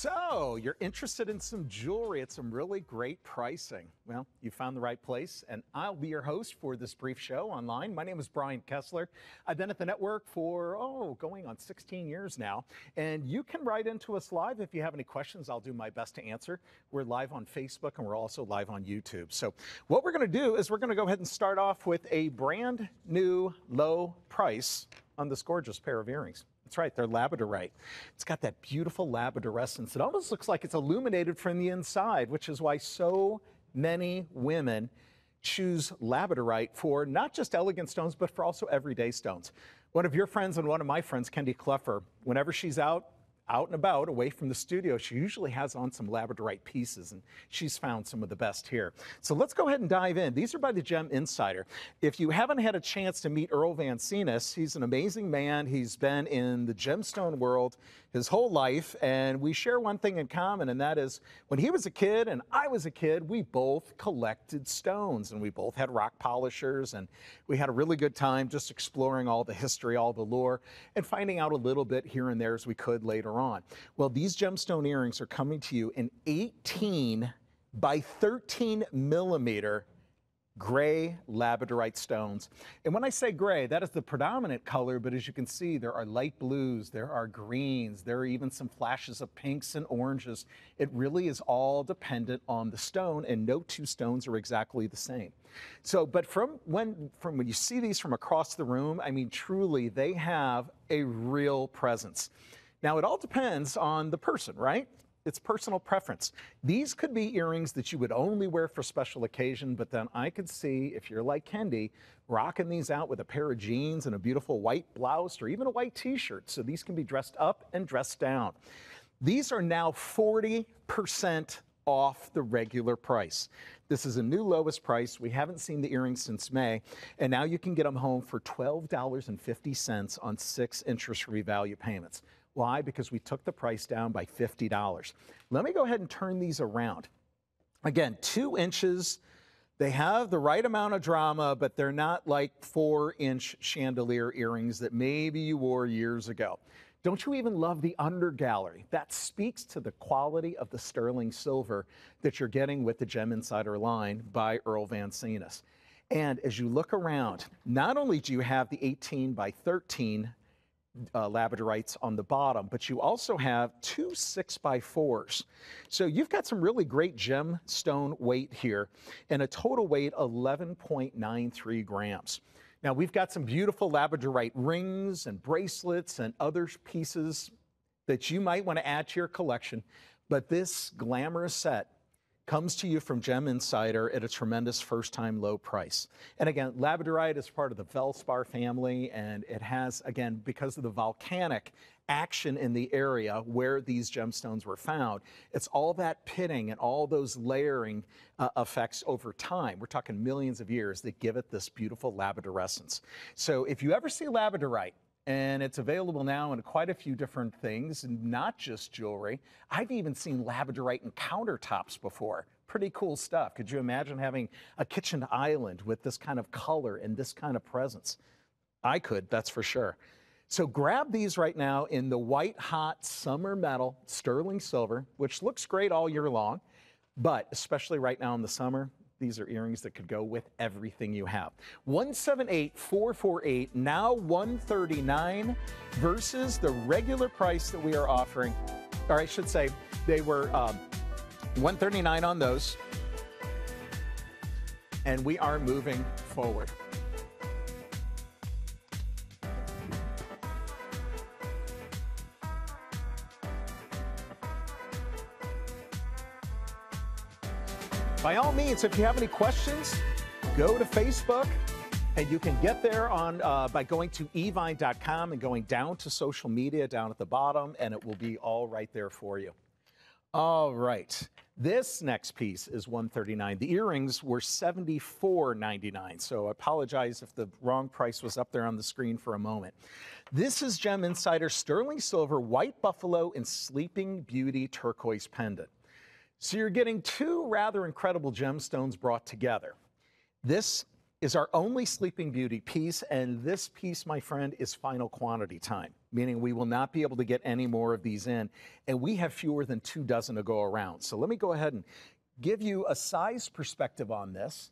So, you're interested in some jewelry at some really great pricing. Well, you found the right place, and I'll be your host for this brief show online. My name is Brian Kessler. I've been at the network for, going on 16 years now. And you can write into us live if you have any questions. I'll do my best to answer. We're live on Facebook, and we're also live on YouTube. So, what we're going to do is we're going to go ahead and start off with a brand new low price on this gorgeous pair of earrings. That's right, they're labradorite. It's got that beautiful labradorescence. It almost looks like it's illuminated from the inside, which is why so many women choose labradorite for not just elegant stones, but for also everyday stones. One of your friends and one of my friends, Kendi Kleffer, whenever she's out and about, away from the studio, she usually has on some labradorite pieces, and she's found some of the best here. So let's go ahead and dive in. These are by the Gem Insider. If you haven't had a chance to meet Earl Van Cenis, he's an amazing man. He's been in the gemstone world his whole life, and we share one thing in common, and that is when he was a kid and I was a kid, we both collected stones, and we both had rock polishers, and we had a really good time just exploring all the history, all the lore, and finding out a little bit here and there as we could later on. Well, these gemstone earrings are coming to you in 18 by 13 millimeter gray labradorite stones. And when I say gray, that is the predominant color, but as you can see, there are light blues, there are greens, there are even some flashes of pinks and oranges. It really is all dependent on the stone, and no two stones are exactly the same. So, but from when you see these from across the room, I mean, truly, they have a real presence. Now, it all depends on the person, right? It's personal preference. These could be earrings that you would only wear for special occasion, but then I could see, if you're like Kendi, rocking these out with a pair of jeans and a beautiful white blouse or even a white t-shirt. So these can be dressed up and dressed down. These are now 40% off the regular price. This is a new lowest price. We haven't seen the earrings since May, and now you can get them home for $12.50 on 6 interest-free value payments. Why? Because we took the price down by $50. Let me go ahead and turn these around. Again, 2 inches. They have the right amount of drama, but they're not like 4-inch chandelier earrings that maybe you wore years ago. Don't you even love the undergallery? That speaks to the quality of the sterling silver that you're getting with the Gem Insider line by Earl Van Cenis. And as you look around, not only do you have the 18 by 13 labradorites on the bottom, but you also have 2 6x4s. So you've got some really great gemstone weight here, and a total weight 11.93 grams. Now we've got some beautiful labradorite rings and bracelets and other pieces that you might want to add to your collection, but this glamorous set comes to you from Gem Insider at a tremendous first-time low price. And again, labradorite is part of the Feldspar family, and it has, again, because of the volcanic action in the area where these gemstones were found, it's all that pitting and all those layering effects over time. We're talking millions of years that give it this beautiful labradorescence. So if you ever see labradorite, and it's available now in quite a few different things, not just jewelry. I've even seen labradorite in countertops before. Pretty cool stuff. Could you imagine having a kitchen island with this kind of color and this kind of presence? I could, that's for sure. So grab these right now in the white hot summer metal sterling silver, which looks great all year long, but especially right now in the summer, these are earrings that could go with everything you have. 178,448, now $139 versus the regular price that we are offering. Or I should say, they were $139 on those. And we are moving forward. By all means, if you have any questions, go to Facebook, and you can get there on by going to evine.com and going down to social media down at the bottom, and it will be all right there for you. All right, this next piece is $139. The earrings were $74.99, so I apologize if the wrong price was up there on the screen for a moment. This is Gem Insider Sterling Silver White Buffalo and Sleeping Beauty Turquoise Pendant. So you're getting 2 rather incredible gemstones brought together. This is our only Sleeping Beauty piece, and this piece, my friend, is final quantity time. meaning we will not be able to get any more of these in. And we have fewer than 2 dozen to go around. So let me go ahead and give you a size perspective on this.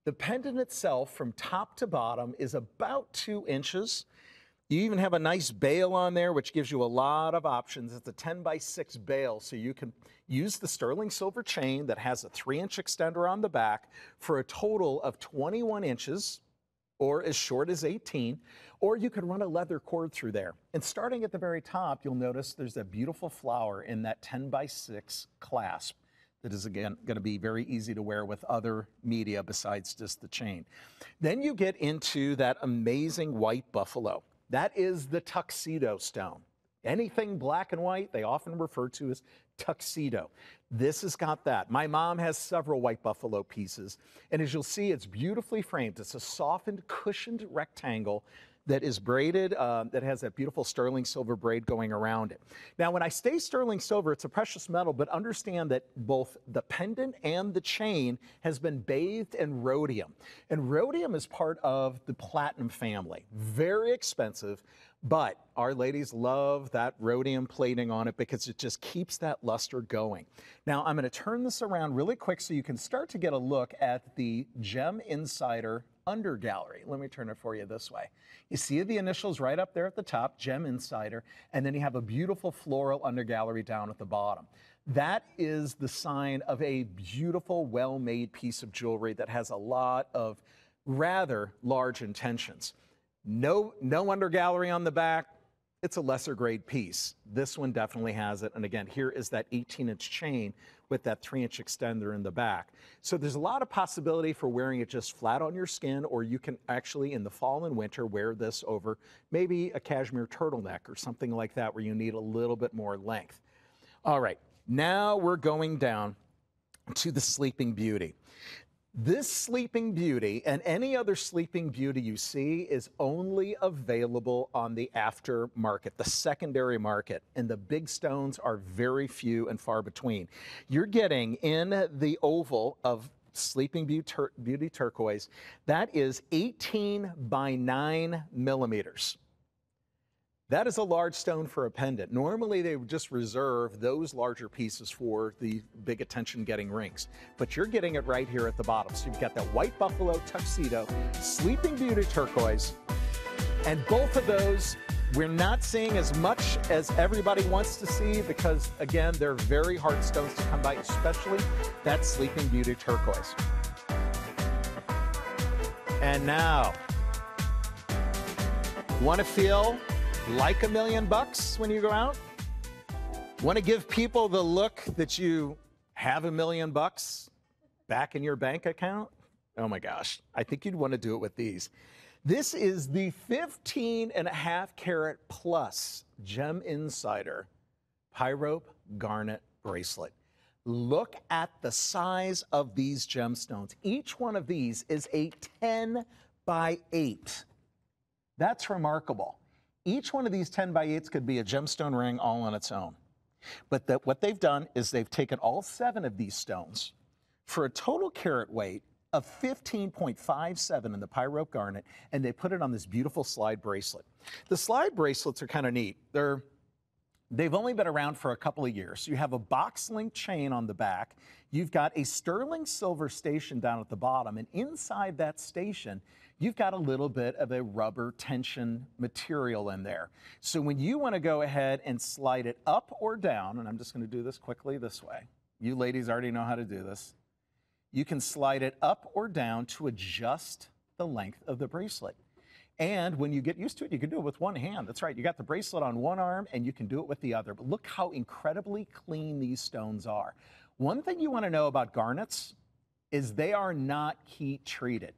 The pendant itself from top to bottom is about 2 inches. You even have a nice bail on there, which gives you a lot of options. It's a 10 by 6 bail, so you can use the sterling silver chain that has a 3-inch extender on the back for a total of 21 inches, or as short as 18, or you could run a leather cord through there. And starting at the very top, you'll notice there's a beautiful flower in that 10 by 6 clasp that is, again, going to be very easy to wear with other media besides just the chain. Then you get into that amazing white buffalo. That is the tuxedo stone. Anything black and white, they often refer to as tuxedo. This has got that. My mom has several white buffalo pieces, and as you'll see, it's beautifully framed. It's a softened, cushioned rectangle that is braided, that has that beautiful sterling silver braid going around it. Now, when I say sterling silver, it's a precious metal, but understand that both the pendant and the chain has been bathed in rhodium. And rhodium is part of the platinum family. Very expensive, but our ladies love that rhodium plating on it because it just keeps that luster going. Now, I'm going to turn this around really quick so you can start to get a look at the Gem Insider under gallery. Let me turn it for you this way. You see the initials right up there at the top, Gem Insider, and then you have a beautiful floral under gallery down at the bottom. That is the sign of a beautiful, well-made piece of jewelry that has a lot of rather large intentions. No under gallery on the back. It's a lesser grade piece. This one definitely has it. And again, here is that 18-inch chain with that 3-inch extender in the back. So there's a lot of possibility for wearing it just flat on your skin, or you can actually in the fall and winter wear this over maybe a cashmere turtleneck or something like that where you need a little bit more length. All right, now we're going down to the Sleeping Beauty. This Sleeping Beauty and any other Sleeping Beauty you see is only available on the aftermarket, the secondary market, and the big stones are very few and far between. You're getting in the oval of Sleeping Beauty turquoise, that is 18 by 9 millimeters. That is a large stone for a pendant. Normally, they would just reserve those larger pieces for the big attention-getting rings. But you're getting it right here at the bottom. So you've got that white buffalo tuxedo, Sleeping Beauty turquoise, and both of those we're not seeing as much as everybody wants to see because, again, they're very hard stones to come by, especially that Sleeping Beauty turquoise. And now, want to feel like $1 million when you go out? Want to give people the look that you have $1 million back in your bank account? Oh my gosh, I think you'd want to do it with these. This is the 15.5 carat plus Gem Insider Pyrope Garnet Bracelet. Look at the size of these gemstones. Each one of these is a 10 by 8. That's remarkable. Each one of these 10 by 8s could be a gemstone ring all on its own. But what they've done is they've taken all 7 of these stones for a total carat weight of 15.57 in the Pyrope Garnet, and they put it on this beautiful slide bracelet. The slide bracelets are kind of neat. They've only been around for a couple of years. You have a box link chain on the back. You've got a sterling silver station down at the bottom, and inside that station, you've got a little bit of a rubber tension material in there. So when you want to go ahead and slide it up or down, and I'm just going to do this quickly this way. You ladies already know how to do this. You can slide it up or down to adjust the length of the bracelet. And when you get used to it, you can do it with one hand. That's right. You got the bracelet on one arm and you can do it with the other. But look how incredibly clean these stones are. One thing you want to know about garnets is they are not heat treated.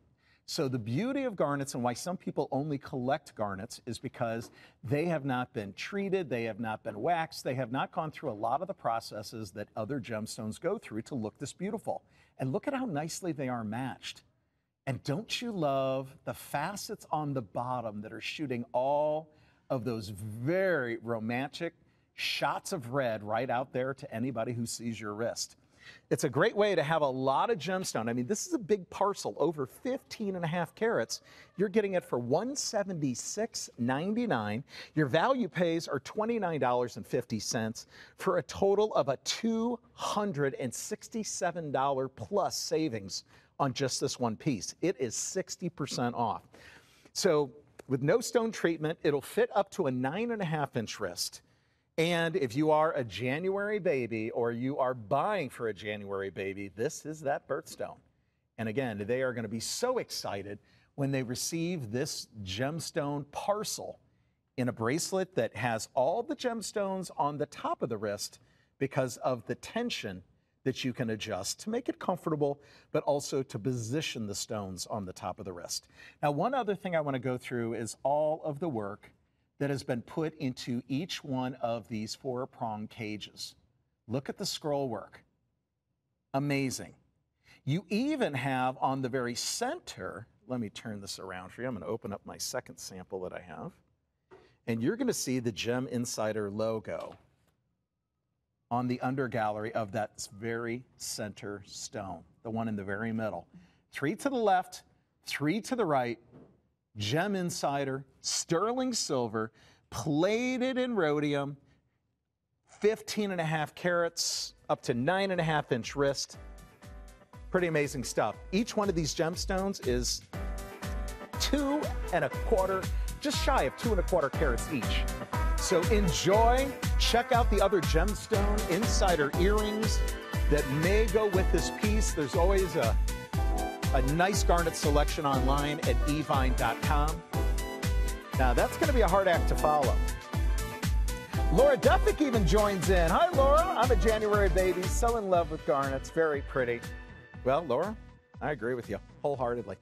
So the beauty of garnets and why some people only collect garnets is because they have not been treated, they have not been waxed, they have not gone through a lot of the processes that other gemstones go through to look this beautiful. And look at how nicely they are matched. And don't you love the facets on the bottom that are shooting all of those very romantic shots of red right out there to anybody who sees your wrist? It's a great way to have a lot of gemstone. I mean, this is a big parcel, over 15.5 carats. You're getting it for $176.99. Your value pays are $29.50 for a total of a $267 plus savings on just this one piece. It is 60% off. So with no stone treatment, it'll fit up to a 9.5-inch wrist. And if you are a January baby or you are buying for a January baby, this is that birthstone. And again, they are going to be so excited when they receive this gemstone parcel in a bracelet that has all the gemstones on the top of the wrist because of the tension that you can adjust to make it comfortable, but also to position the stones on the top of the wrist. Now, one other thing I want to go through is all of the work that has been put into each one of these 4-prong cages. Look at the scroll work. Amazing. You even have on the very center, let me turn this around for you. I'm going to open up my second sample that I have. And you're going to see the Gem Insider logo on the undergallery of that very center stone, the one in the very middle. 3 to the left, 3 to the right, Gem Insider, sterling silver, plated in rhodium, 15.5 carats, up to 9.5-inch wrist. Pretty amazing stuff. Each one of these gemstones is 2 1/4, just shy of 2 1/4 carats each. So enjoy, check out the other Gemstone Insider earrings that may go with this piece. There's always a nice garnet selection online at evine.com. Now, that's going to be a hard act to follow. Laura Duffick even joins in. Hi, Laura. I'm a January baby, so in love with garnets. Very pretty. Well, Laura, I agree with you wholeheartedly.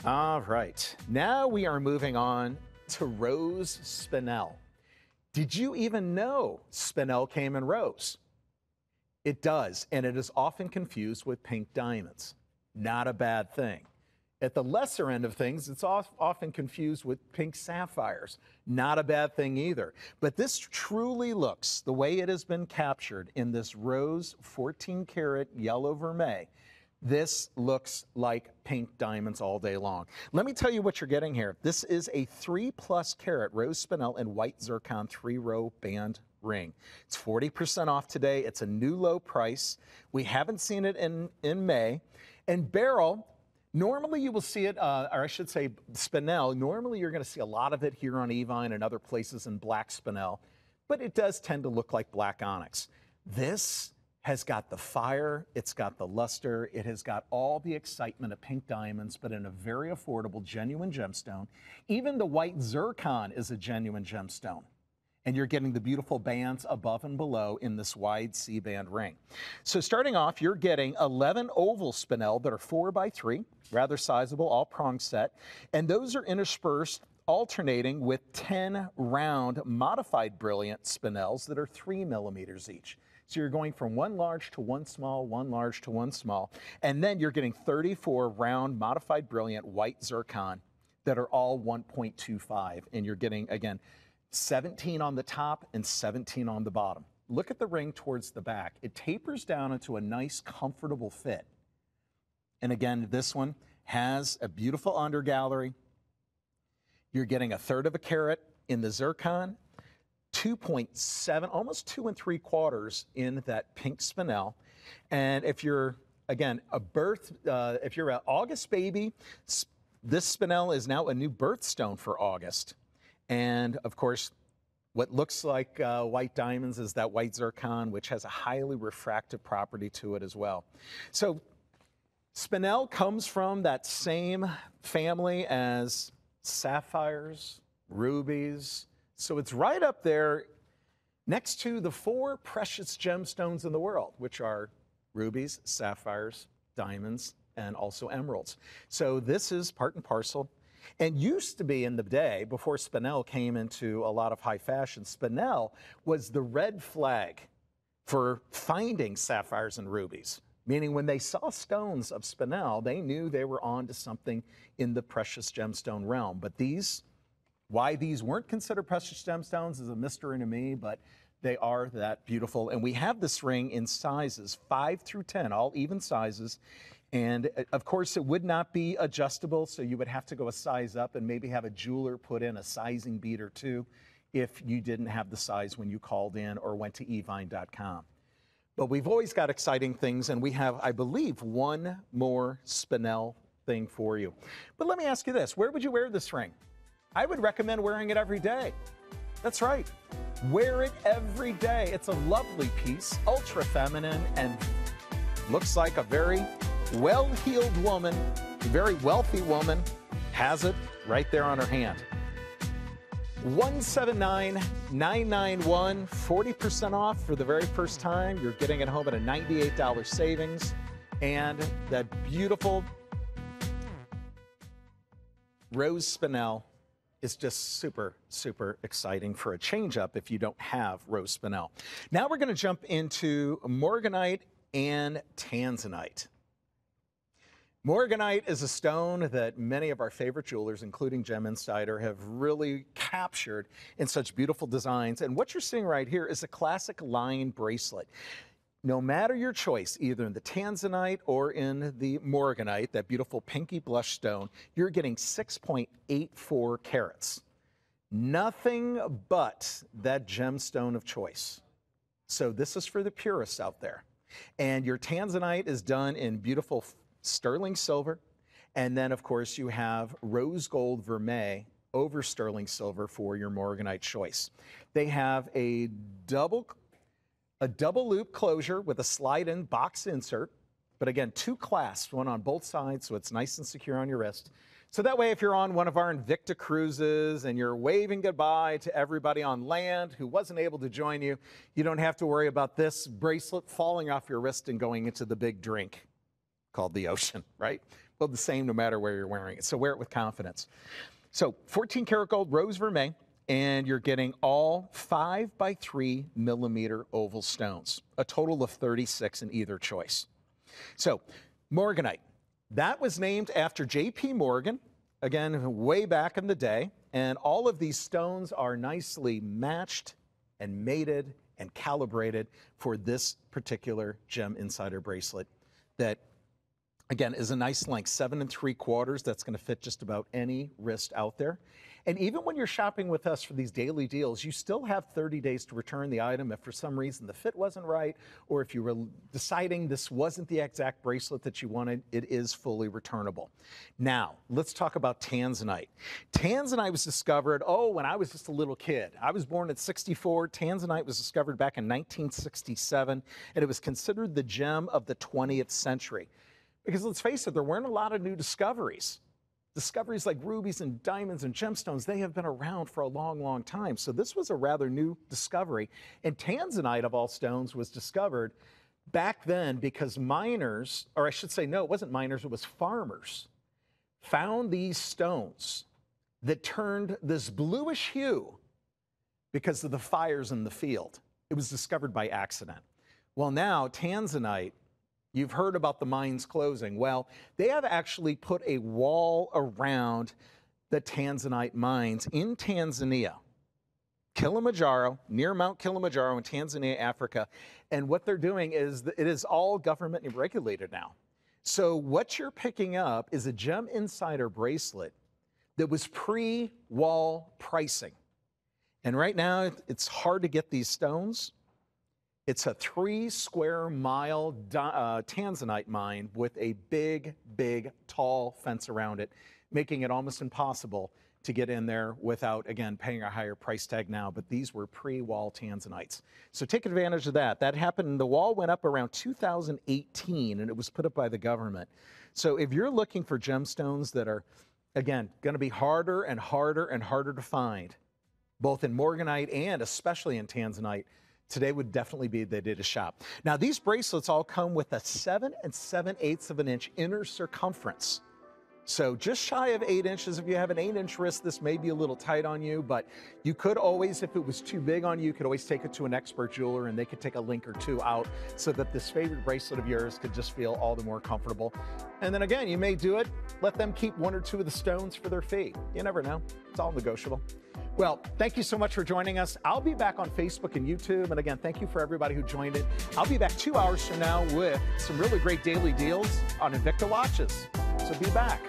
All right. Now we are moving on to rose spinel. Did you even know spinel came in rose? It does, and it is often confused with pink diamonds. Not a bad thing. At the lesser end of things, it's often confused with pink sapphires. Not a bad thing either. But this truly looks, the way it has been captured in this rose 14-karat yellow vermeil, this looks like pink diamonds all day long. Let me tell you what you're getting here. This is a 3+ carat rose spinel and white zircon 3-row band ring. It's 40% off today. It's a new low price. We haven't seen it in May. And beryl, normally you will see it, or I should say spinel, normally you're going to see a lot of it here on Evine and other places in black spinel, but it does tend to look like black onyx. This has got the fire, it's got the luster, it has got all the excitement of pink diamonds, but in a very affordable, genuine gemstone. Even the white zircon is a genuine gemstone. And you're getting the beautiful bands above and below in this wide C-band ring. So starting off, you're getting 11 oval spinel that are 4x3, rather sizable, all prong set. And those are interspersed, alternating with 10 round modified brilliant spinels that are 3 millimeters each. So you're going from one large to one small, one large to one small. And then you're getting 34 round modified brilliant white zircon that are all 1.25. And you're getting, again, 17 on the top and 17 on the bottom. Look at the ring towards the back. It tapers down into a nice, comfortable fit. And again, this one has a beautiful undergallery. You're getting 1/3 carat in the zircon, 2.7, almost 2 3/4 in that pink spinel. And if you're, again, if you're an August baby, this spinel is now a new birthstone for August. And of course, what looks like white diamonds is that white zircon, which has a highly refractive property to it as well. So spinel comes from that same family as sapphires, rubies. So it's right up there next to the 4 precious gemstones in the world, which are rubies, sapphires, diamonds, and also emeralds. So this is part and parcel. And used to be in the day, before spinel came into a lot of high fashion, spinel was the red flag for finding sapphires and rubies. Meaning when they saw stones of spinel, they knew they were on to something in the precious gemstone realm. But why these weren't considered precious gemstones is a mystery to me, but They are that beautiful. And we have this ring in sizes 5 through 10, all even sizes. And of course, it would not be adjustable, so you would have to go a size up and maybe have a jeweler put in a sizing bead or two if you didn't have the size when you called in or went to evine.com. But we've always got exciting things, and we have, I believe, one more spinel thing for you. But let me ask you this, where would you wear this ring? I would recommend wearing it every day. That's right, wear it every day. It's a lovely piece, ultra feminine, and looks like a very well-heeled woman, a very wealthy woman, has it right there on her hand. 179,991, 40% off for the very first time. You're getting it home at a $98 savings. And that beautiful rose spinel is just super, super exciting for a change-up if you don't have rose spinel. Now we're going to jump into Morganite and Tanzanite. Morganite is a stone that many of our favorite jewelers, including Gem Insider, have really captured in such beautiful designs. And what you're seeing right here is a classic line bracelet. No matter your choice, either in the Tanzanite or in the Morganite, that beautiful pinky blush stone, you're getting 6.84 carats. Nothing but that gemstone of choice. So this is for the purists out there. And your Tanzanite is done in beautiful sterling silver, and then of course you have rose gold vermeil over sterling silver for your Morganite choice. They have a double loop closure with a slide-in box insert, but again, 2 clasps, one on both sides, so it's nice and secure on your wrist. So that way, if you're on one of our Invicta cruises and you're waving goodbye to everybody on land who wasn't able to join you, you don't have to worry about this bracelet falling off your wrist and going into the big drink called the ocean, right? Well, the same no matter where you're wearing it. So wear it with confidence. So 14 karat gold rose vermeil, and you're getting all 5 by 3 millimeter oval stones, a total of 36 in either choice. So Morganite, that was named after J.P. Morgan, again, way back in the day. And all of these stones are nicely matched and mated and calibrated for this particular Gem Insider bracelet that, again, is a nice length, 7 3/4. That's going to fit just about any wrist out there. And even when you're shopping with us for these daily deals, you still have 30 days to return the item if for some reason the fit wasn't right, or if you were deciding this wasn't the exact bracelet that you wanted, it is fully returnable. Now, let's talk about Tanzanite. Tanzanite was discovered, when I was just a little kid. I was born at 64. Tanzanite was discovered back in 1967, and it was considered the gem of the 20th century. Because let's face it, there weren't a lot of new discoveries. Discoveries like rubies and diamonds and gemstones, they have been around for a long, long time. So this was a rather new discovery. And Tanzanite, of all stones, was discovered back then because miners, or I should say, no, it wasn't miners, it was farmers, found these stones that turned this bluish hue because of the fires in the field. It was discovered by accident. Well, now Tanzanite, you've heard about the mines closing. Well, they have actually put a wall around the Tanzanite mines in Tanzania, Kilimanjaro, near Mount Kilimanjaro in Tanzania, Africa. And what they're doing is it is all government regulated now. So what you're picking up is a Gem Insider bracelet that was pre-wall pricing. And right now, it's hard to get these stones. It's a 3 square mile Tanzanite mine with a big, big, tall fence around it, making it almost impossible to get in there without, again, paying a higher price tag now. But these were pre-wall Tanzanites. So take advantage of that. That happened, the wall went up around 2018, and it was put up by the government. So if you're looking for gemstones that are, again, going to be harder and harder and harder to find, both in Morganite and especially in Tanzanite, today would definitely be the day to shop. Now, these bracelets all come with a 7 7/8 of an inch inner circumference. So just shy of 8 inches. If you have an 8-inch wrist, this may be a little tight on you, but you could always, if it was too big on you, you could always take it to an expert jeweler and they could take a link or two out so that this favorite bracelet of yours could just feel all the more comfortable. And then again, you may do it, let them keep 1 or 2 of the stones for their fee. You never know. It's all negotiable. Well, thank you so much for joining us. I'll be back on Facebook and YouTube. And again, thank you for everybody who joined it. I'll be back 2 hours from now with some really great daily deals on Invicta watches. So be back.